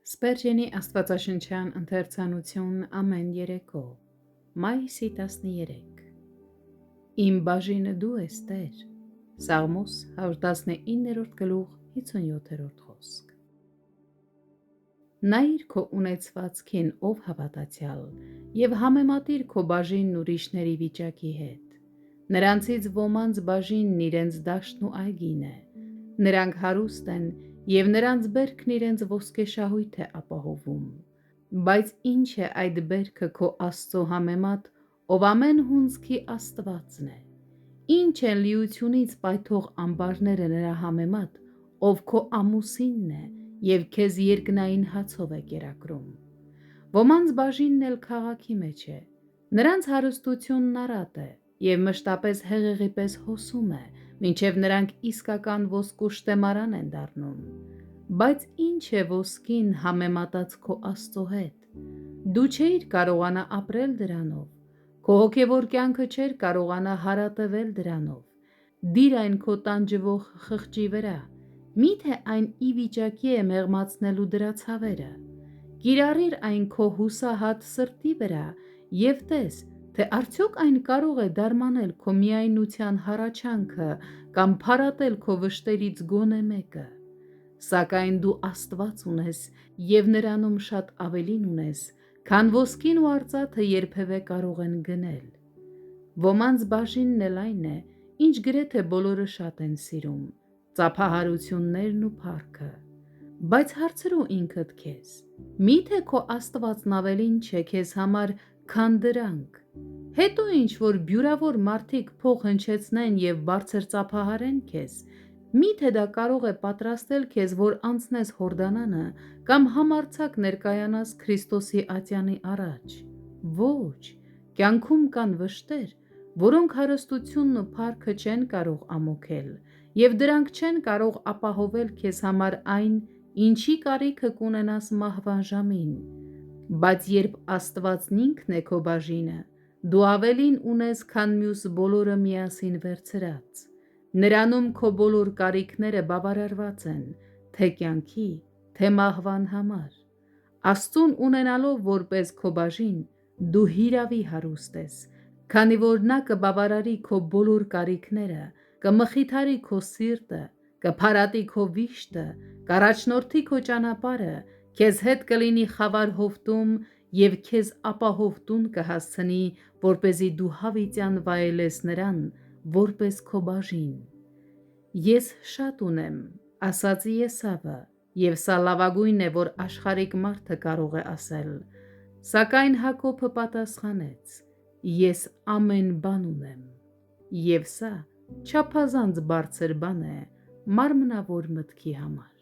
Սպերջենի աստվածաշնչյան ընթերցանություն ամեն երեկո, մայիսի 13 Իմ բաժինը դու ես Տեր, Սաղմոս 119 գլուխ 57 խոսք Նայիր քո ունեցվածքին ով հավատացյալ և համեմատիր քո բաժինն ուրիշների վիճակի հետ, նրանցից ոմանց բաժինն իրենց դաշտն ու այգին է, նրանք հարուստ են և նրանց բերքն իրենց ոսկեշահույթ է ապահովում, բայց ինչ է այդ բերքը քո Աստծո համեմատ, ով ամեն հունձքի Աստվածն է, ինչ են լիությունից պայթող ամբարները նրա համեմատ, ով քո ամուսինն է և քեզ երկնային հացով է կերակրում, ոմանց բաժինն էլ քաղաքի մեջ է, նրանց հարստությունն առատ է և մշտապես հեղեղի պես հոսում է, մինչև նրանք իսկական ոսկու շտեմարան են դառնում, բայց ինչ է ոսկին համեմատած քո Աստծո հետ, դու չէիր կարողանա ապրել դրանով, քո հոգևոր կյանքը չէր կարողանա հարատևել դրանով, դիր այն քո տանջվող խղճի վրա, միթե այն ի վիճակի է մեղմացնելու դրա ցավերը, կիրառիր այն քո հուսահատ սրտի վրա և տես, թե արդյոք այն կարող է դարմանել քո միայնության հառաչանքը կամ փարատել քո վշտերից գոնե մեկը, սակայն դու Աստված ունես և նրանում շատ ավելին ունես, քան ոսկին ու արծաթը երբևէ կարող են գնել, ոմանց բաժինն էլ այն է, ինչ գրեթե բոլորը շատ են սիրում, ծափահարություններն ու փառքը, բայց հարցրու ինքդ քեզ, միթե քո Աստվածն ավելին չէ քեզ համար, քան դրանք, հետո ինչ որ բյուրավոր մարդիկ փող հնչեցնեն և բարձր ծափահարեն քեզ, միթե դա կարող է պատրաստել քեզ, որ անցնես Հորդանանը կամ համարձակ ներկայանաս Քրիստոսի ատյանի առաջ, ոչ, կյանքում կան վշտեր, որոնք հարստությունն ու փառքը չեն կարող ամոթել և դրանք չեն կարող ապահովել քեզ համար այն, ինչի կարիքը կունենաս մահվան ժամին, բայց երբ Աստվածն ինքն է քո բաժինը, դու ավելին ունես, քան մյուս բոլորը միասին վերցրած, նրանում քո բոլոր կարիքները բավարարված են, թե կյանքի, թե մահվան համար, Աստծուն ունենալով որպես քո բաժին, դու հիրավի հարուստ ես, քանի որ նա կբավարարի քո բոլոր կարիքները, կմխիթարի քո սիրտը, կփարատի քո վիշտը, կառաջնորդի քո ճանապարհը, քեզ հետ կլինի խավար հովտում և քեզ ապահով տուն կհասցնի, որպեսզի դու հավիտյան վայելես նրան, որպես քո բաժին, ես շատ ունեմ, ասաց Եսավը, և սա լավագույնն է, որ աշխարհիկ մարդը կարող է ասել, սակայն Հակոբը պատասխանեց, ես ամեն բան ունեմ, և սա չափազանց բարձր բան է մարմնավոր մտքի համար,